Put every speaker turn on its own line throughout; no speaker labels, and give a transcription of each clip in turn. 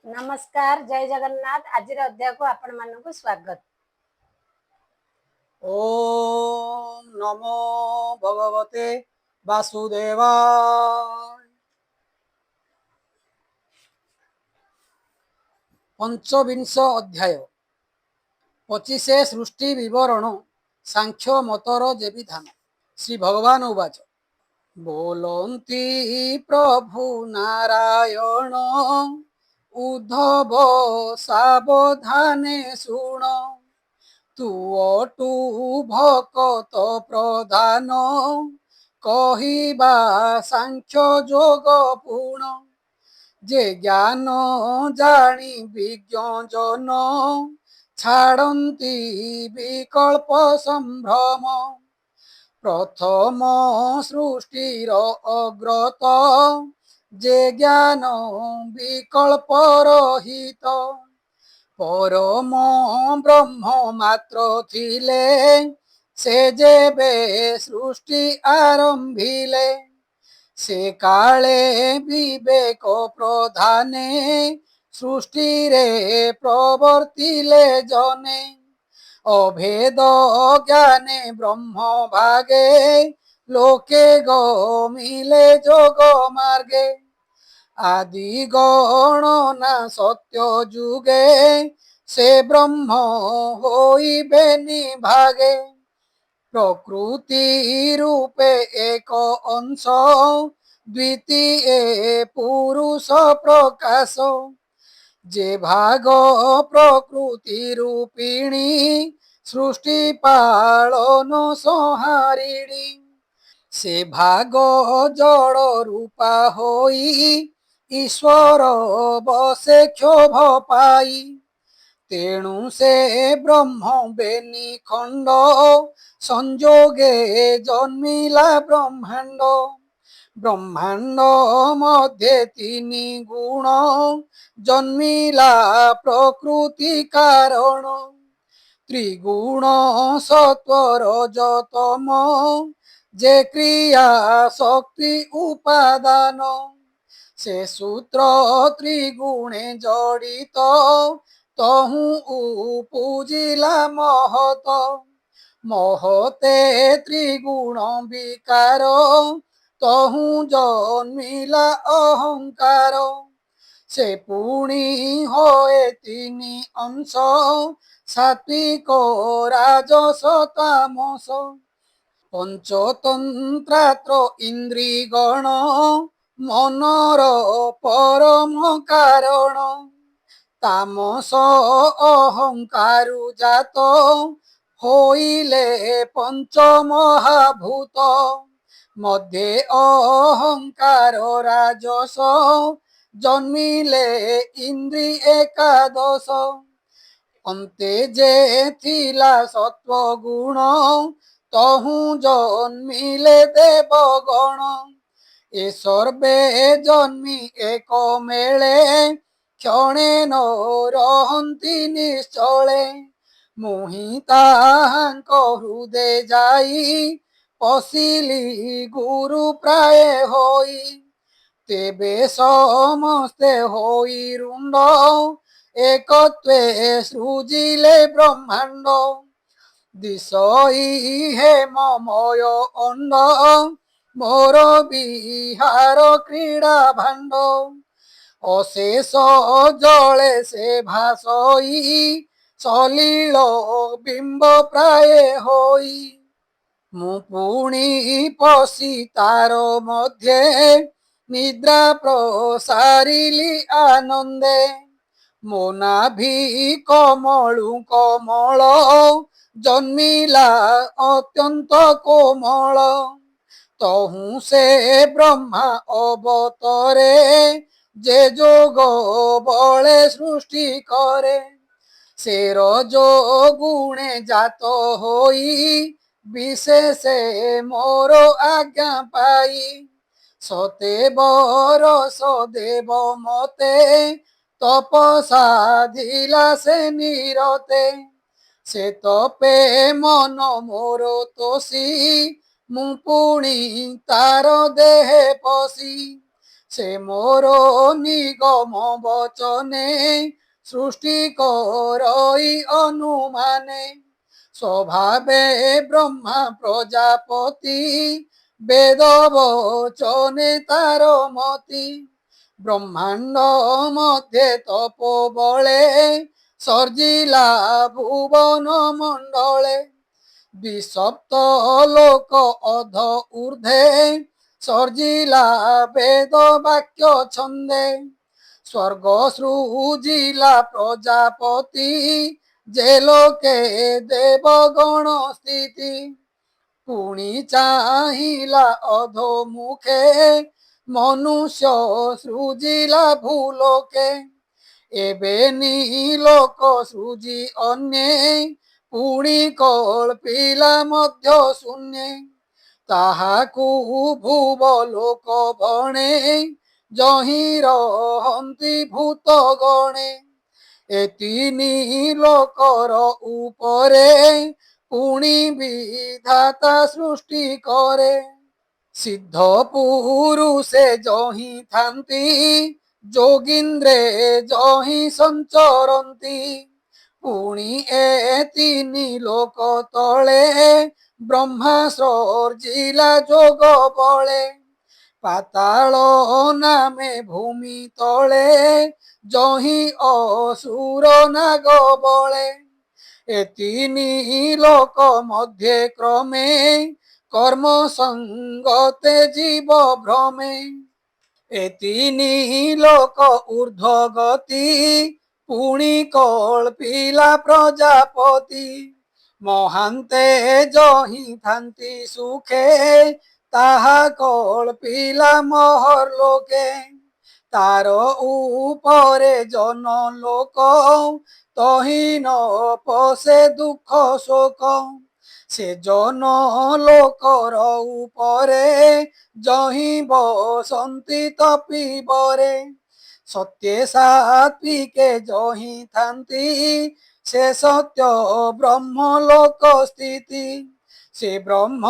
नमस्कार जय जगन्नाथ। आज अध्याय को आपण मानक स्वागत।
ओम नमो भगवते वासुदेवाय। पंचविंश अध्याय 25 सृष्टि विवरण सांख्य मतर जे विधान। श्री भगवान उवाच बोलंती प्रभु नारायण उद्धव सावधाने शुण तू अटू भकत प्रधान कहिबा सांख्य जोग पूर्ण जे ज्ञान जानी विज्ञ जन छाड़ती विकल्प संभ्रम प्रथम सृष्टिर अग्रत जे ज्ञान विकल्प रहित परम ब्रह्म मात्र थिले से जेबे सृष्टि आरंभिले से काले विवेक प्रधाने सृष्टि रे प्रवर्तिले जने अभेद ज्ञाने ब्रह्म भागे लोके गमिले जोग मार्गे आदि गणना सत्य जुगे से ब्रह्म होइबे निभागे प्रकृति रूपे एक अंश द्वितीय पुरुष प्रकाश जे भाग प्रकृति रूपिणी सृष्टि पालन संहारिणी से भाग जड़ रूपा होई ईश्वर बसे क्षोभ पाई तेणु से ब्रह्म बेनी खंड संजोगे जन्मिला ब्रह्मांड ब्रह्मांड मध्ये तीनि गुण जन्मिला प्रकृति कारण त्रिगुण सत्व रजतम जे क्रिया शक्ति उपादान से सूत्र त्रिगुणे जड़ित तहु पूजिला महत महते त्रिगुण विकार तहु जन्मिला अहंकार से पुणी होए तीनि अंश सात्विक राजस तामस पंचतंत्रात्र इंद्रिगण मनर परम कारण तामस अहंकारु जात होइले पंचमहाभूत मध्ये अहंकार राजस जन्मिले इंद्रि एकादश अन्ते जे थिला सत्व गुण तहु जन्मिले देवगण ए सर्वे जन्मी एक मेले क्षणे न रहन्ति निश्चले मुहि ताहांक हृदय जाई पशिली गुरु प्राय होई तेबे समस्ते होई रुंड एकत्वे सृजिले ब्रह्मांड दिशई हे ममय अंड मोर विहार क्रीड़ा भांड अशेष जले से भासई सलील बिंब प्राय होई मु पुणी पशि तार मध्ये निद्रा प्रसारिली आनंदे मो नाभि कमलु कमल जन्मिला अत्यंत कोमल तहु से ब्रह्मा अवतरे जे जोग बले सृष्टि करे से रजो गुणे जात होई विशेष मोर आज्ञा पाई सते बरस देव मते तपसाधिला से निरते से तपे मन मोर तोषी मु पुणी तार देहे पशी সে মোর নিগম বচনে সৃষ্টি করই অনুমানে স্বভাবে ব্রহ্মা প্রজাপতি বেদ বচনে তার মতি ব্রহ্মাণ্ড মধ্যে তপোবলে সর্জিলা ভুবন মণ্ডলে বিসপ্ত লোক অধ ঊর্ধ্বে সর্জিলা বেদ বাক্য ছন্দে স্বর্গ সৃজিলা প্রজাপতি যে লোকে দেবগণ স্থিতি পুଣି চাহিলা অধোমুখে মনুষ্য সৃজিলা ভূলোকে ଏବେ ନିଲୋକ ସୃଜି ଅନ୍ୟେ ପୁଣି କଳ୍ପିଲା ମଧ୍ୟ ଶୂନ୍ୟେ ତାହାକୁ ଭୁବ ଲୋକ ବଣେ ଯହିଁ ରହନ୍ତି ଭୂତ ଗଣେ ଏ ତିନି ଲୋକର ଉପରେ ପୁଣି ବିଧାତା ସୃଷ୍ଟି କରେ সিদ্ধ পুরুষে যহি থান্তি যোগীন্দ্রে যহি সঞ্চরন্তি পুଣି এ তিନି লোক তଳେ ব্রহ্মা সর্জিলা যোগ বলে পাতাଳ নামে ভূমি তଳେ যহি অসুর নাগ বলে এ তিନି লোক মধ্যে ক্রমে কর্ম সঙ্গতে জীব ভ্রমে এ তিନି লোক ঊর্ধ্ব গতি পুଣି কল্পিলা প্রজাপতি মহান্তে যহি থান্তি সুখে তাহা কল্পিলা মহর লোকে তার উপরে জন লোক তহি ন পশে দুঃখ শোক সে জন লোকর উপরে যহি বসন্তি তপিবরে সত্যে সাত্বিকে যহি থান্তি সে সত্য ব্রহ্ম লোক স্থিতি সে ব্রহ্ম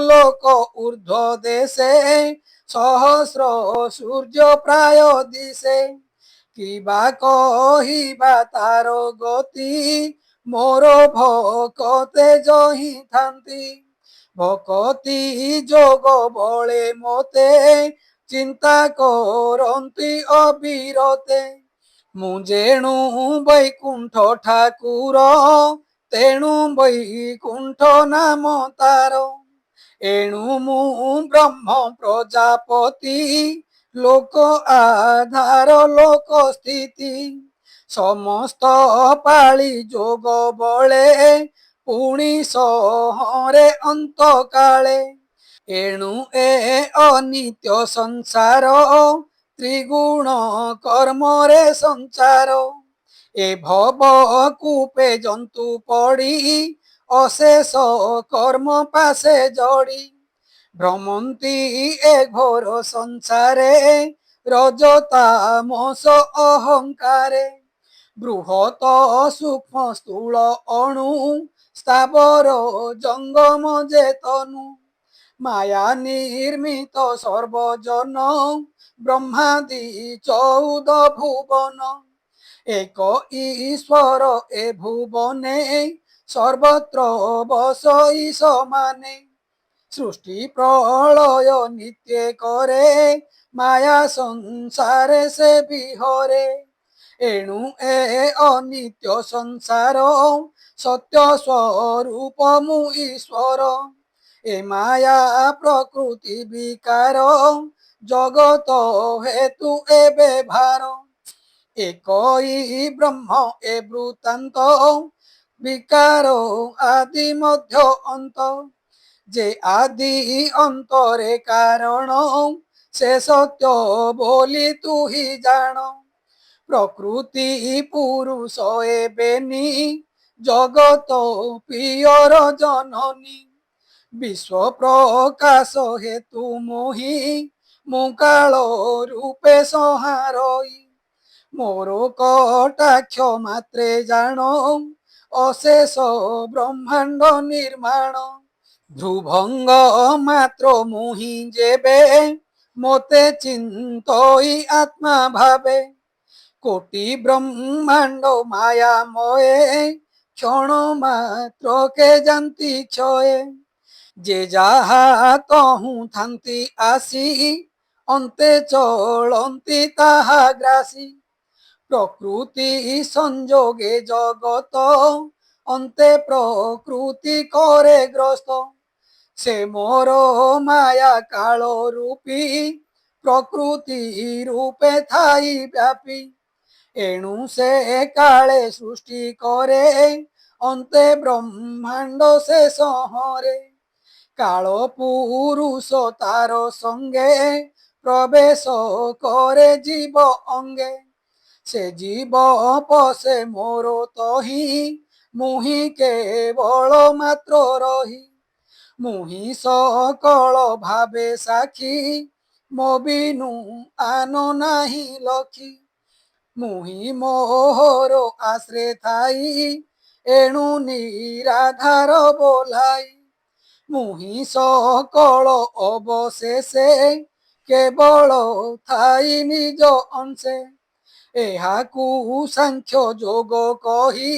লোক ঊর্ধ্ব দেশে সহস্র সূর্য প্রায় দিশে কিবা কহিবা তার গতি মোর ভকতে যহি থান্তি ভকতি যোগ বলে মতে চিন্তা করন্তি অবিরতে ମୁଁ ଯେଣୁ ବୈକୁଣ୍ଠ ଠାକୁର ତେଣୁ ବୈକୁଣ୍ଠ ନାମ ତାର ଏଣୁ ମୁଁ ବ୍ରହ୍ମ ପ୍ରଜାପତି ଲୋକ ଆଧାର ଲୋକ ସ୍ଥିତି ସମସ୍ତ ପାଳି ଯୋଗ ବଳେ ପୁଣି ସହରେ ଅନ୍ତ କାଳେ ଏଣୁ ଏ ଅନିତ୍ୟ ସଂସାର ত্রিগুণ কর্মরে সঞ্চার এ ভব কূপে জন্তু পড়ি অশেষ কর্ম পাশে জড়ি ভ্রমন্তি এ ঘোর সংসারে রজতামস অহংকারে বৃহৎ সূক্ষ্ম স্থূল অণু স্থাবর জঙ্গম চেতনু মায়া নির্মিত সর্বজন ব্রহ্মাদি 14 ভুবন এক ঈশ্বর এ ভুবনে সর্বত্র বসই সমানে সৃষ্টি প্রলয় নিত্য করে মায়া সংসারে সে বিহরে এণু এ অনিত্য সংসার সত্য স্বরূপ মু ঈশ্বর এ মায়া প্রকৃতি বিকার জগত হেতু এ ব্যবহার একই ব্রহ্ম এ বৃত্তান্ত বিকার আদি মধ্য অন্ত যে আদি অন্তরে কারণ সে সত্য বলি তুহি জাণ প্রকৃতি পুরুষ এবেনি জগত পিয়র জননী বিশ্ব প্রকাশ হেতু মোহি মুকাଳ রূপে সহারই মোর কটাক্ষ মাত্রে জাণ অশেষ ব্রহ্মাণ্ড নির্মাণ ধ্রুভঙ্গ মাত্র মুহি যেবে মতে চিন্তই আত্মা ভাবে কোটি ব্রহ্মাণ্ড মায়াময়ে ক্ষণ মাত্রকে জানতি ছয়ে যে যাহা তহু থান্তি আসি অন্তে চলন্তি তাহা গ্রাসী প্রকৃতি সংযোগে জগত অন্তে প্রকৃতি করে গ্রস্ত সে মোর মায়া কাল রূপী প্রকৃতি রূপে থাই ব্যাপী এণু সে কালে সৃষ্টি করে অন্তে ব্রহ্মাণ্ড শেষ হরে কাল পুরুষ তার সঙ্গে প্রবেশ করে জীব অঙ্গে সে জীব পশে মোর তহি মুহি কেবল মাত্র রহি মুহি সকল ভাবে সাক্ষী মবিনু আন নাহি লক্ষী মুহি মোহর আশ্রে থাই এণু নিরাধার বলাই মুহি সকল অবশেষে কেবল থাই নিজ অংশে এহাকু সাংখ্য যোগ কহি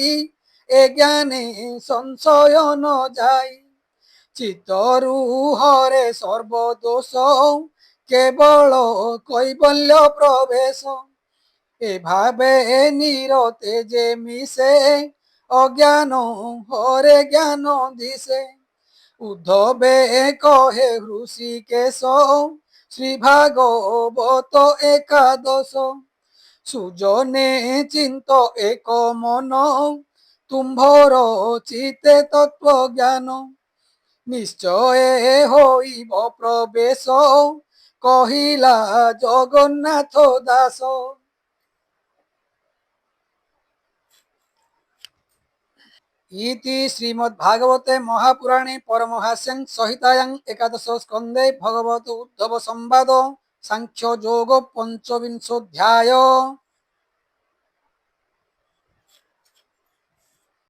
এ জ্ঞানে সংশয় ন যাই চিতরু হরে সর্বদোষ কেবল কৈবল্য প্রবেশ এভাবে নিরতে যে মিশে অজ্ঞান হরে জ্ঞান দিশে উদ্ধবে কহে হৃষিকেশ শ্রী ভাগবত একাদশ সুজনে চিন্ত এক মন তুম্ভর চিতে তত্ত্ব জ্ঞান নিশ্চয়ে হইব প্রবেশ কহিলা জগন্নাথ দাস। ইতি শ্রীমদ্ভাগবতে মহাপুরাণে পরমহাস্যাং সংহিতায়াং একাদশ স্কন্ধে ভগবত উদ্ধব সংবাদ সাংখ্য যোগ পঞ্চবিংশোধ্যায়।